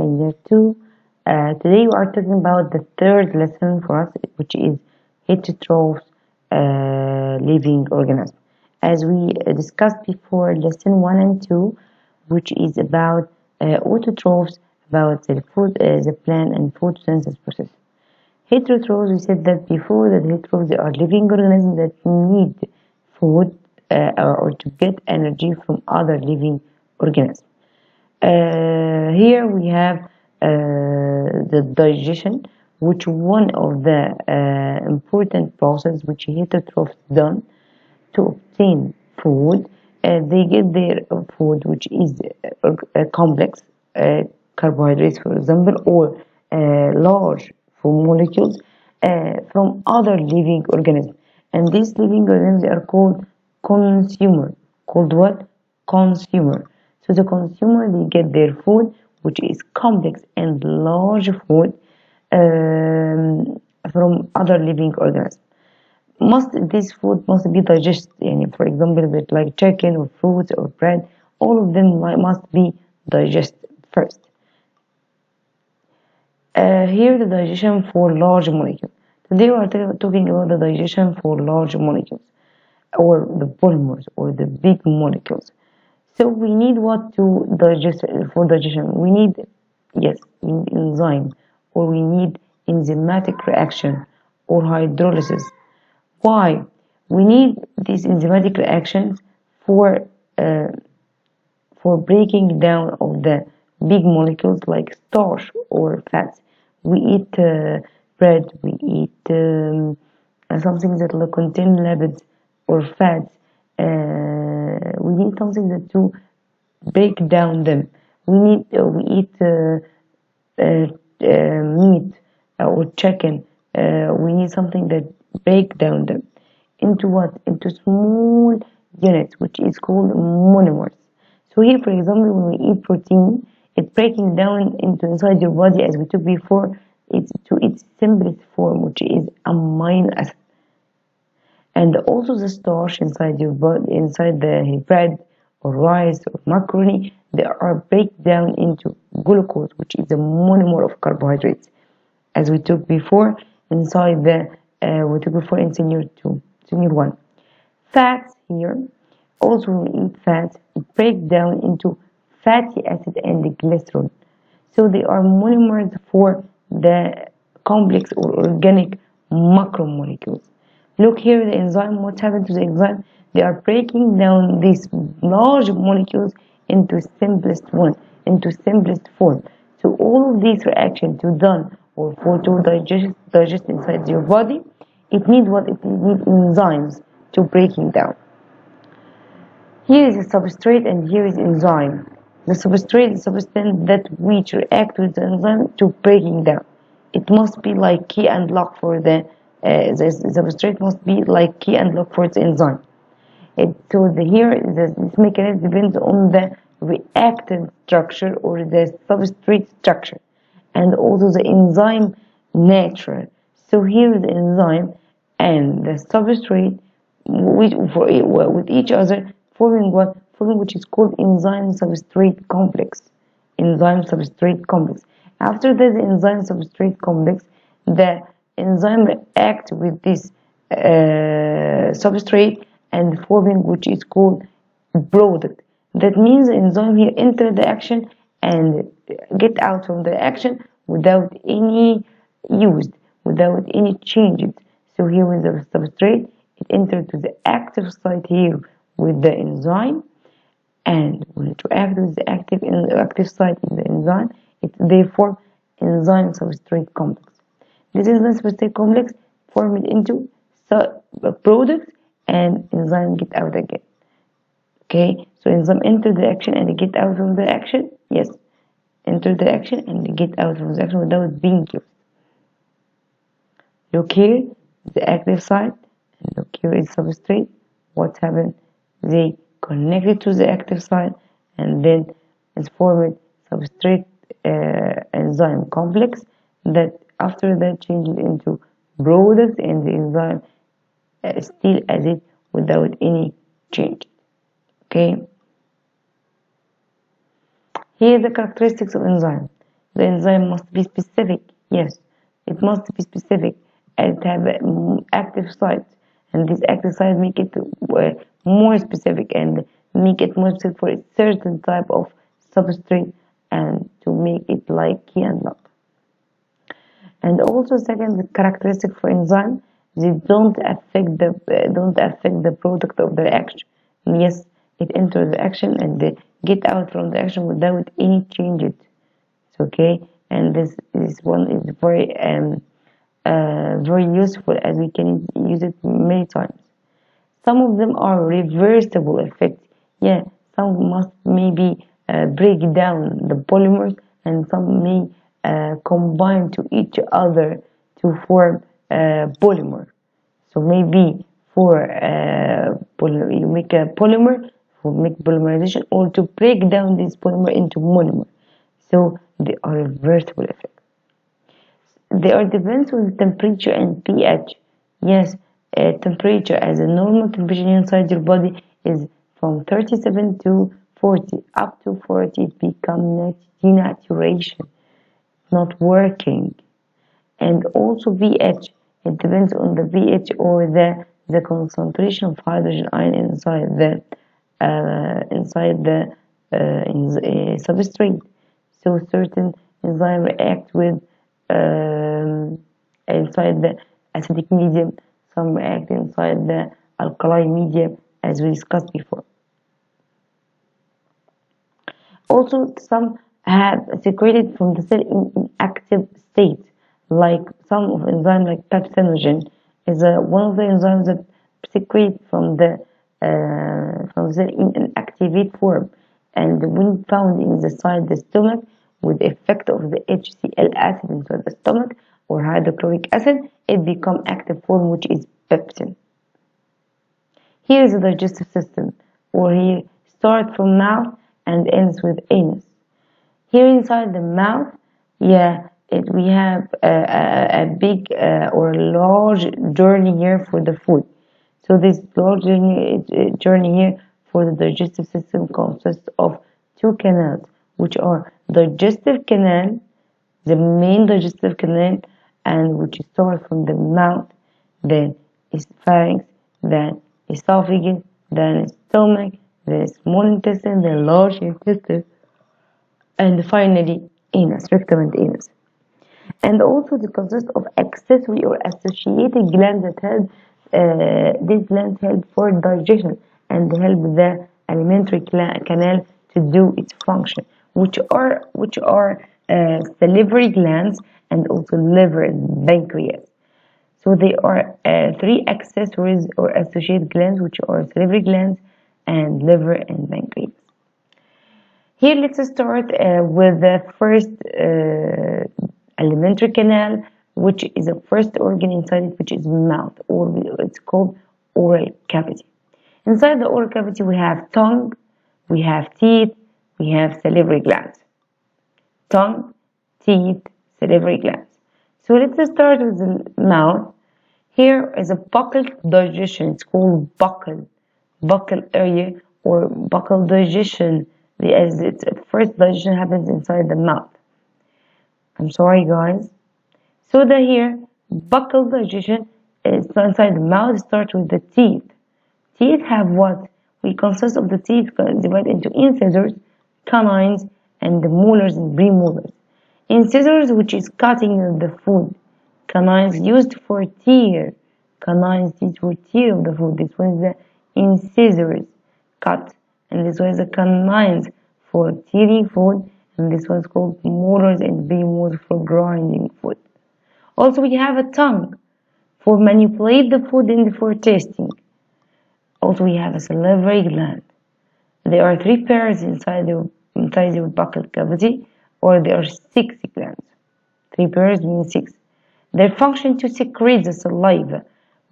Year 2. Today we are talking about the third lesson for us, which is heterotrophs, living organisms. As we discussed before, lesson 1 and 2, which is about autotrophs, about the plant and photosynthesis process. Heterotrophs, we said that before, that heterotrophs, they are living organisms that need food or to get energy from other living organisms. Here we have the digestion, which one of the important process which heterotrophs done to obtain food. They get their food, which is complex carbohydrates, for example, or large molecules from other living organisms. And these living organisms are called consumer. Called what? Consumer. So the consumer, they get their food, which is complex and large food from other living organisms. This food must be digested. For example, with like chicken or fruits or bread, all of them must be digested first. Here the digestion for large molecules. Today we are talking about the digestion for large molecules, or the polymers, or the big molecules. So we need what to digest for digestion? We need, yes, enzyme, or we need enzymatic reaction or hydrolysis. Why? We need these enzymatic reactions for breaking down of the big molecules like starch or fats. We eat bread, we eat something that will contain lipids or fats. We need something that to break down them. We eat meat or chicken. We need something that break down them into what? Into small units, which is called monomers. So here, for example, when we eat protein, it's breaking down into inside your body, as we took before, it's to its simplest form, which is amino acid. And also the starch inside your body, inside the bread or rice or macaroni, they are break down into glucose, which is a monomer of carbohydrates, as we took before inside in senior 2, senior 1. Fats here, also when we eat fats, it break down into fatty acid and glycerol. So they are monomers for the complex or organic macromolecules. Look here, the enzyme, what happened to the enzyme? They are breaking down these large molecules into simplest form. So all of these reactions to done or to digest inside your body, it needs what? It needs enzymes to breaking down. Here is a substrate and here is enzyme. The substrate is substance that which react with the enzyme to breaking down. It must be like key and lock for the substrate must be like key and lock for its enzyme. This mechanism depends on the reactant structure or the substrate structure, and also the enzyme nature. So here the enzyme and the substrate with each other forming what? Forming which is called enzyme substrate complex. Enzyme substrate complex. After the enzyme substrate complex, the enzyme react with this substrate and forming which is called product. That means the enzyme here enter the action and get out from the action without any used, without any changes. So here with the substrate, it enters to the active site here with the enzyme, and when it reacts with the active site in the enzyme, they form enzyme substrate complex. This enzyme substrate complex formed into product, and enzyme get out again. Okay, so enzyme enter the action and get out from the action. Yes, enter the action and get out from the action without being used. Look here, the active site, and look here is substrate. What happened? They connected to the active site, and then it's formed substrate enzyme complex that after that changes into product, and the enzyme still as it without any change. Okay. Here are the characteristics of enzyme. The enzyme must be specific. Yes, it must be specific and have active sites. And these active sites make it more specific and make it more specific for a certain type of substrate and to make it like key and lock. And also, second, the characteristic for enzyme, they don't affect the product of the reaction. Yes, it enters the action and they get out from the action without any changes. Okay, and this one is very useful as we can use it many times. Some of them are reversible effects. Yeah, some must maybe break down the polymers, and some may combine to each other to form polymer. So maybe for you make a polymer for make polymerization, or to break down this polymer into monomer. So they are reversible effects. They are depends on temperature and pH. Yes, temperature as a normal temperature inside your body is from 37 to 40. Up to 40 it becomes denaturation, not working. And also pH, it depends on the pH or the concentration of hydrogen ion inside the substrate. So certain enzymes react with inside the acidic medium, some react inside the alkali medium, as we discussed before. Also, some have secreted from the cell in active state, like some of enzymes like pepsinogen is one of the enzymes that secrete from the cell in an activate form, and when found inside the stomach with the effect of the HCl acid inside the stomach or hydrochloric acid, it becomes active form, which is pepsin. Here is the digestive system, or here starts from mouth and ends with anus. Here inside the mouth, we have a big or large journey here for the food. So this large journey here for the digestive system consists of two canals, which are digestive canal, the main digestive canal, and which starts from the mouth, then is pharynx, then esophagus, then stomach, then small intestine, then large intestine, and finally anus, rectum and anus. And also it consists of accessory or associated glands that help these glands help for digestion and help the alimentary canal to do its function, which are salivary glands and also liver and pancreas. So they are three accessories or associated glands, which are salivary glands and liver and pancreas. Here, let's start with the first alimentary canal, which is the first organ inside it, which is mouth, or it's called oral cavity. Inside the oral cavity, we have tongue, we have teeth, we have salivary glands. Tongue, teeth, salivary glands. So let's start with the mouth. Here is a buccal digestion. It's called buccal area or buccal digestion, as its first digestion happens inside the mouth. I'm sorry, guys. So here, buccal digestion is inside the mouth. Starts with the teeth. Teeth have what? We consist of the teeth divided into incisors, canines, and the molars and premolars. Incisors, which is cutting of the food. Canines used for tear. Canines used for tear of the food. This one is the incisors, cut. And this one is the canines for tearing food. And this one is called molars and premolars for grinding food. Also, we have a tongue for manipulate the food and for tasting. Also, we have a salivary gland. There are three pairs inside your buccal cavity, or there are 6 glands. 3 pairs means 6. Their function to secrete the saliva,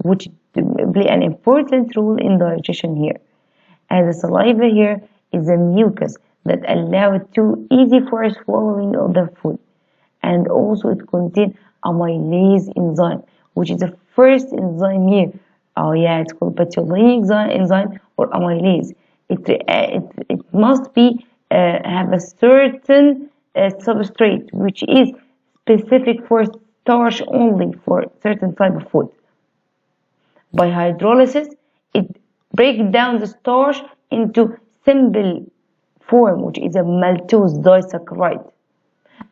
which play an important role in digestion here. As the saliva here is a mucus that allows it to easy for swallowing of the food. And also it contains amylase enzyme, which is the first enzyme here. Oh yeah, it's called patulinic enzyme or amylase. It must be have a certain substrate which is specific for starch only for certain type of food. By hydrolysis, it breaks down the starch into simple form, which is a maltose disaccharide.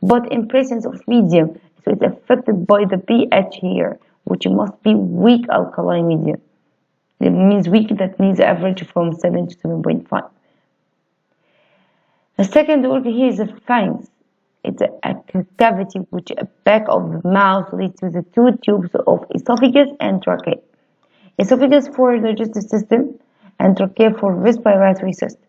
But in presence of medium, so it's affected by the pH here, which must be weak alkaline medium. It means weak, that means average from 7 to 7.5. The second organ here is the pharynx. It's a cavity which at the back of the mouth leads to the two tubes of esophagus and trachea. Esophagus for digestive system and trachea for respiratory system.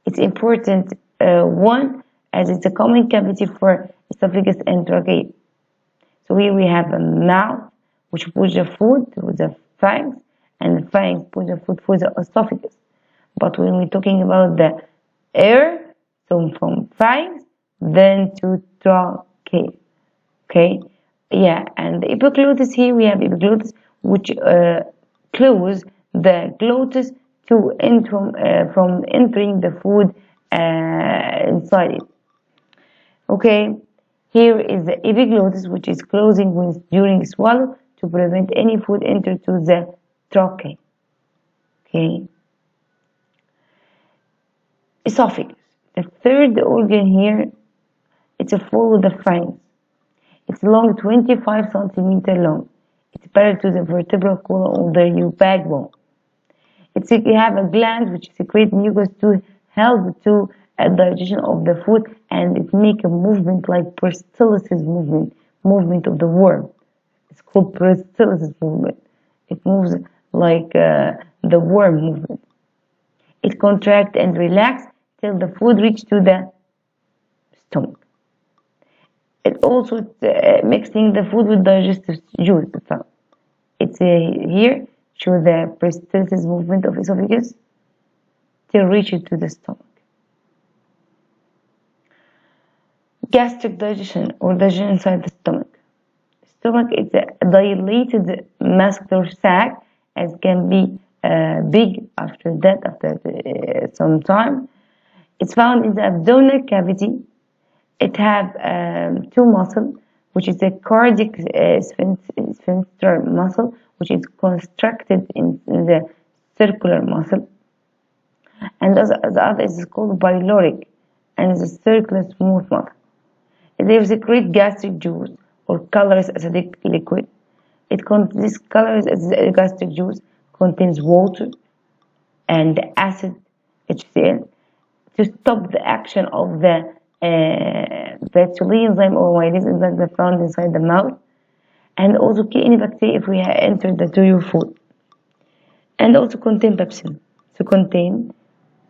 It's important one, as it's a common cavity for esophagus and trachea. So here we have a mouth which puts the food through the pharynx, and the pharynx puts the food through the esophagus. But when we're talking about the air, so from pharynx then to trachea. Okay, yeah, and the epiglottis, here we have epiglottis which close the glottis to from entering the food inside it. Okay, here is the epiglottis which is closing during swallow to prevent any food enter to the trachea. Okay, esophagus. The third organ here, it's a follow the pharynx. It's long, 25 centimeters long. It's parallel to the vertebral column of the backbone. You have a gland which secretes mucus to help to digestion of the food, and it make a movement like peristalsis movement of the worm. It's called peristalsis movement. It moves like the worm movement. It contracts and relaxes till the food reaches to the stomach. It also mixing the food with digestive juice. It's here show the peristalsis movement of esophagus till reaches to the stomach. Gastric digestion or digestion inside the stomach. Stomach is a dilated muscular sac, as can be big after that, after some time. It's found in the abdominal cavity. It have two muscles, which is the cardiac sphincter muscle, which is constructed in the circular muscle, and the other is called pyloric, and is a circular smooth muscle. There is a great gastric juice or colorless acidic liquid. This colorless gastric juice contains water and acid HCl to stop the action of the bacterial enzyme or myelase enzyme that found inside the mouth, and also kill any bacteria if we enter to your food. And also contain pepsin. So contain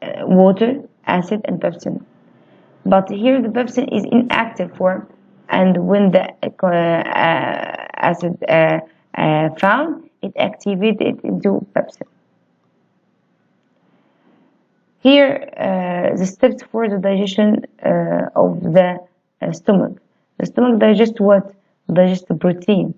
water, acid, and pepsin. But here the pepsin is inactive form, and when the acid found, it activates it into pepsin. Here, the steps for the digestion of the stomach. The stomach digests what? Digests the protein,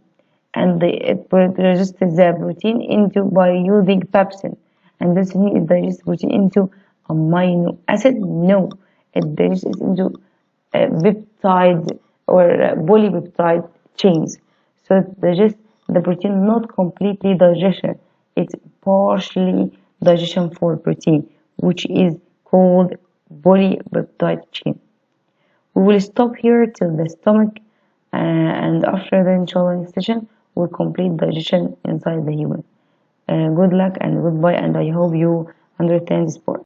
and it digests the protein by using pepsin. And this means it digests protein into amino acid? No, it digests into peptide or polypeptide chains. So it digests the protein, not completely digestion. It's partially digestion for protein, which is called polypeptide chain. We will stop here till the stomach, and after the inshallah next session we'll complete digestion inside the human. Good luck and goodbye, and I hope you understand this part.